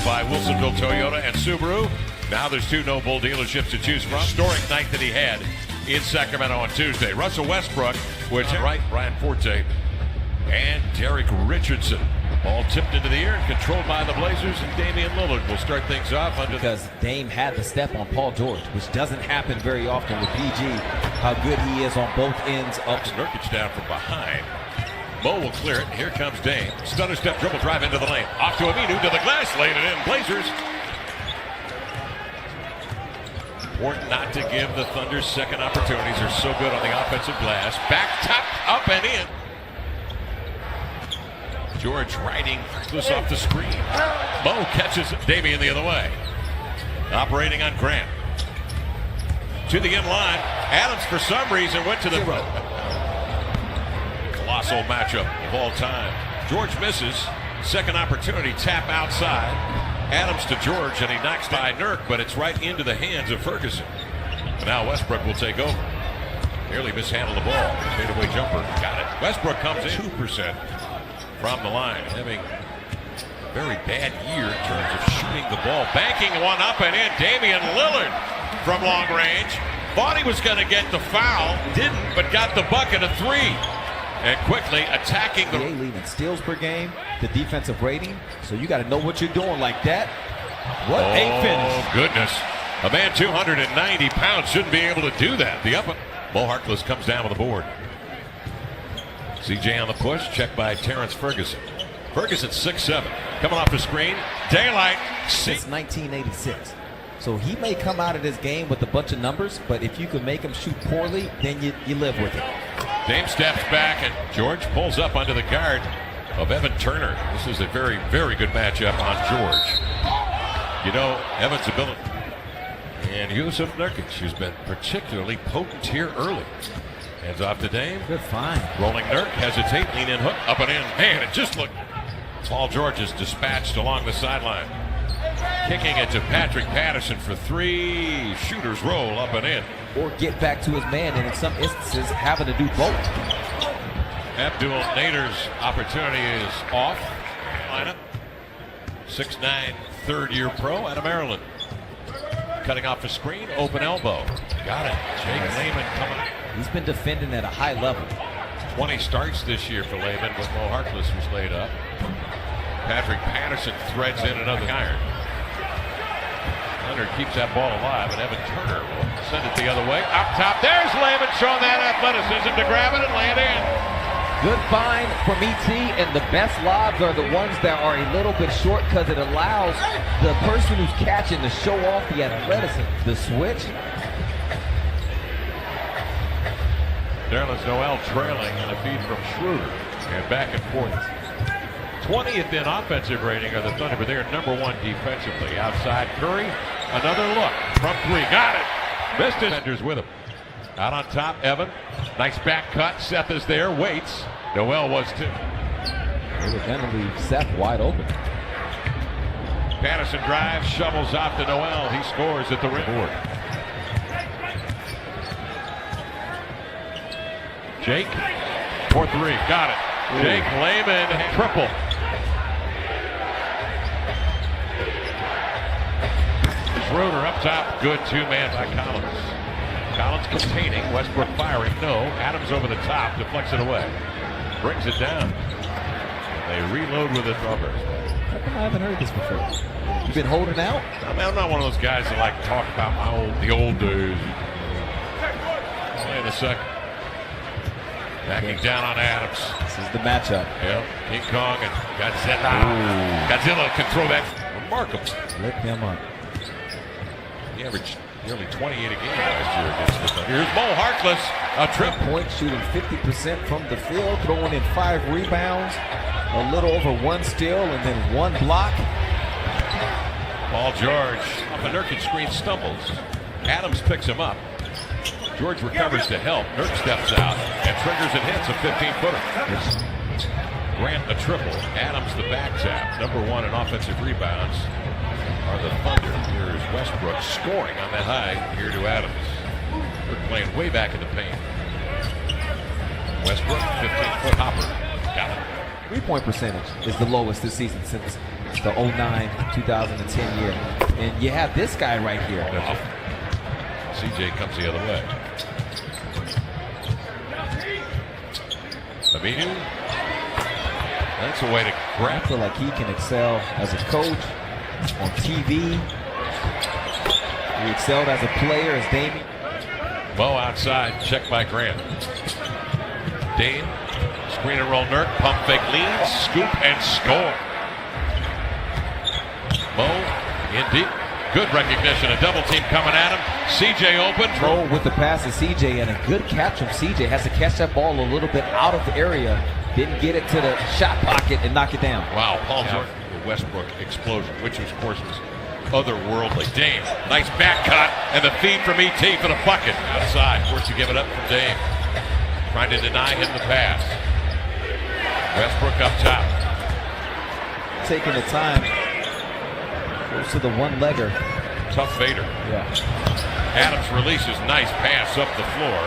by Wilsonville Toyota and Subaru. Now there's 2 Noble dealerships to choose from. Historic night that he had in Sacramento on Tuesday. Russell Westbrook with right, Brian Forte, and Derek Richardson. Ball tipped into the air and controlled by the Blazers, and Damian Lillard will start things off because Dame had the step on Paul George, which doesn't happen very often with PG. How good he is on both ends of Nurkic down from behind. Mo will clear it. Here comes Dame. Stunner step dribble drive into the lane. Off to Aminu to the glass. Laid it in. Blazers. Important not to give the Thunder second opportunities. They're so good on the offensive glass. Back top, up and in. George riding this off the screen. Mo catches Damian the other way. Operating on Grant. To the end line. Adams for some reason went to the colossal matchup of all time. George misses. Second opportunity. Tap outside. Adams to George, and he knocks by Nurk, but it's right into the hands of Ferguson. And now Westbrook will take over. Nearly mishandled the ball. Fadeaway jumper. Got it. Westbrook comes in 2% from the line, having a very bad year in terms of shooting the ball. Banking one up and in. Damian Lillard from long range. Thought he was going to get the foul. Didn't, but got the bucket of 3. And quickly attacking the leading steals per game, the defensive rating. So you got to know what you're doing like that. What a finish. Oh, goodness. A man 290 pounds shouldn't be able to do that. The up. Mo Harkless comes down with the board. CJ on the push, checked by Terrence Ferguson. Ferguson 6'7", coming off the screen. Daylight since 1986. So he may come out of this game with a bunch of numbers, but if you can make him shoot poorly, then you live with it. Dame steps back, and George pulls up under the guard of Evan Turner. This is a very, very good matchup on George. You know, Evan's ability. And Yusuf Nurkic, who's been particularly potent here early. Hands off to Dame. Good find. Rolling Nurk, hesitate, lean in, hook, up and in. Man, it just looked. Paul George is dispatched along the sideline. Kicking it to Patrick Patterson for 3. Shooters roll up and in. Or get back to his man, and in some instances, having to do both. Abdul Nader's opportunity is off. Lineup. 6'9", third-year pro out of Maryland. Cutting off the screen, open elbow. Got it. Jake Layman coming. He's been defending at a high level. 20 starts this year for Layman, but Mo Harkless was laid up. Patrick Patterson threads in another iron. Leonard keeps that ball alive, and Evan Turner will send it the other way. Up top, there's Layman showing that athleticism to grab it and lay it in. Good find from ET, and the best lobs are the ones that are a little bit short because it allows the person who's catching to show off the athleticism. The switch. Nerlens Noel trailing on a feed from Schroeder, and back and forth. 20th in offensive rating are the Thunder, but they're number 1 defensively. Outside Curry, another look from 3, got it. Missed it. Defenders with him. Out on top, Evan. Nice back cut. Seth is there, waits. Noel was too. They were going to leave Seth wide open. Patterson drives, shovels off to Noel. He scores at the rim. Jake for 3, got it. Jake Layman, triple. Schroeder up top, good 2-man by Collins. Collins containing, Westbrook firing, no. Adams over the top, deflects it away. Brings it down. They reload with it. How come I haven't heard this before? You've been holding out? I'm not one of those guys that like to talk about the old days. Play in a second. Backing down on Adams. This is the matchup. Yep. King Kong and Godzilla. Godzilla can throw that. Remarkable. Lift him up. He averaged nearly 28 a game last year against the Thunder. Here's Mo Harkless. A trip. Point shooting 50% from the field. Throwing in 5 rebounds. A little over 1 steal and then 1 block. Paul George off a Nurkic screen stumbles. Adams picks him up. George recovers to help. Nurk steps out and triggers and hits a 15-footer. Grant a triple. Adams the back tap. Number 1 in offensive rebounds are the Thunder. Here's Westbrook scoring on that high. Here to Adams. They're playing way back in the paint. Westbrook, 15-foot hopper. Got it. 3-point percentage is the lowest this season since the 09-2010 year. And you have this guy right here. CJ comes the other way. Aminu. That's a way to grab. I feel like he can excel as a coach, on TV. He excelled as a player, as Damian. Mo outside, check by Grant. Dame, screen and roll Nurk, pump fake leads, scoop and score. Mo in deep, good recognition, a double team coming at him. CJ open. Throw with the pass to CJ, and a good catch from CJ. Has to catch that ball a little bit out of the area. Didn't get it to the shot pocket and knock it down. Wow, Paul George, the Westbrook explosion, which of course was otherworldly. Dame, nice back cut, and the feed from ET for the bucket. Outside, forced to give it up from Dame. Trying to deny him the pass. Westbrook up top. Taking the time. Goes to the one-legger. Tough Vader. Yeah. Adams releases, nice pass up the floor.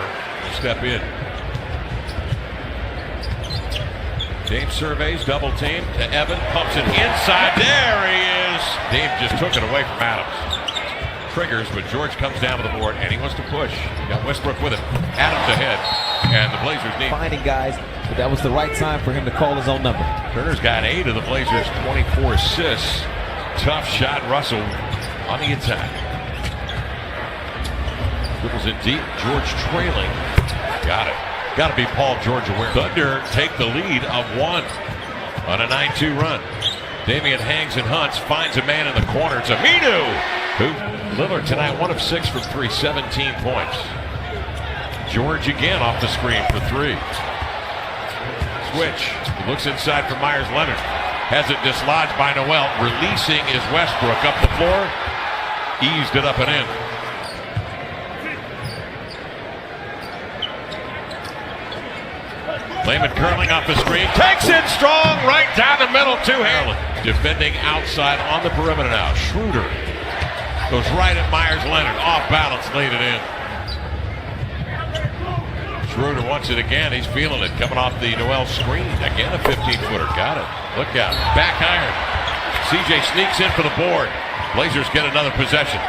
Step in. Dame surveys, double team to Evan, pumps it inside. There he is. Dame just took it away from Adams. Triggers, but George comes down to the board and he wants to push. Got Westbrook with it. Adams ahead, and the Blazers need finding guys, but that was the right time for him to call his own number. Turner's got 8 of the Blazers' 24 assists. Tough shot, Russell on the attack. Dribbles it deep. George trailing. Got it. Got to be Paul George aware. Thunder take the lead of 1 on a 9-2 run. Damian hangs and hunts, finds a man in the corner. It's Aminu, who Lillard tonight 1 of 6 from 3, 17 points. George again off the screen for 3. Switch. He looks inside for Myers Leonard. Has it dislodged by Noel. Releasing is Westbrook up the floor. Eased it up and in. Layman curling off the screen. Takes it strong right down the middle. Two-handed. Defending outside on the perimeter now. Schroeder goes right at Myers Leonard. Off balance, laid it in. Schroeder wants it again. He's feeling it. Coming off the Noel screen. Again a 15-footer. Got it. Look out. Back iron. CJ sneaks in for the board. Blazers get another possession.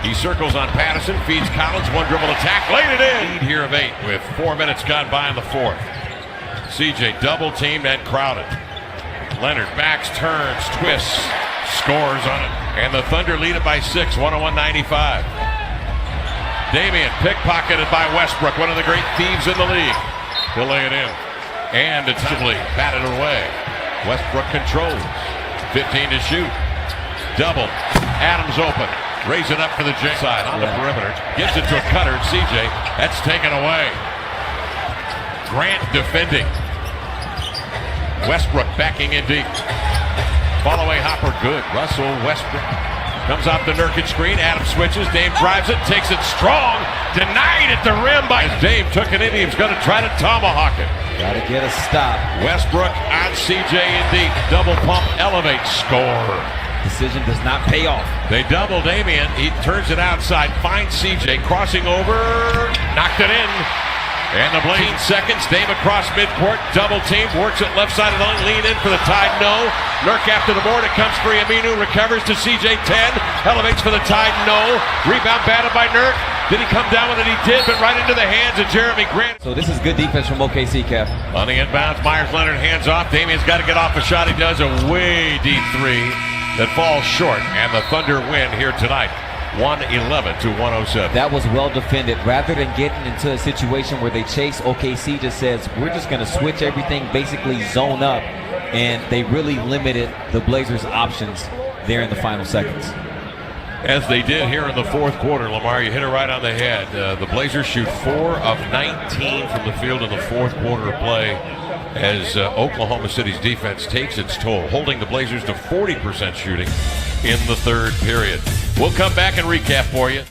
He circles on Patterson. Feeds Collins. One dribble attack. Laid it in. Lead here of 8 with 4 minutes gone by in the 4th. CJ double teamed and crowded. Leonard backs, turns, twists, scores on it. And the Thunder lead it by 6, 101-95. Damian pickpocketed by Westbrook, one of the great thieves in the league. He'll lay it in. And it's batted away. Westbrook controls. 15 to shoot. Double. Adams open. Raise it up for the J side on the perimeter. Gives it to a cutter. CJ. That's taken away. Grant defending. Westbrook backing in deep. Follow-away hopper good. Russell Westbrook comes off the Nurkic screen. Adams switches. Dame drives it. Takes it strong. Denied at the rim by Dame. Took it in. He was going to try to tomahawk it. Got to get a stop. Westbrook on CJ in deep. Double pump. Elevate. Score. Decision does not pay off. They double Damian. He turns it outside. Finds CJ. Crossing over. Knocked it in. And the 15 seconds, Dame across midcourt, double team, works it left side of the lane, lean in for the Tide, no. Nurk after the board, it comes free, Aminu recovers to CJ, 10, elevates for the Tide, no. Rebound batted by Nurk. Did he come down with it? He did, but right into the hands of Jeremy Grant. So this is good defense from OKC, Kev. On the inbounds, Myers Leonard hands off. Damian's got to get off a shot. He does a way deep 3 that falls short, and the Thunder win here tonight. 111-107. That was well defended. Rather than getting into a situation where they chase, OKC just says, we're just going to switch everything, basically zone up, and they really limited the Blazers' options there in the final seconds. As they did here in the 4th quarter, Lamar, you hit it right on the head. The Blazers shoot 4 of 19 from the field in the 4th quarter of play as Oklahoma City's defense takes its toll, holding the Blazers to 40% shooting in the 3rd period. We'll come back and recap for you.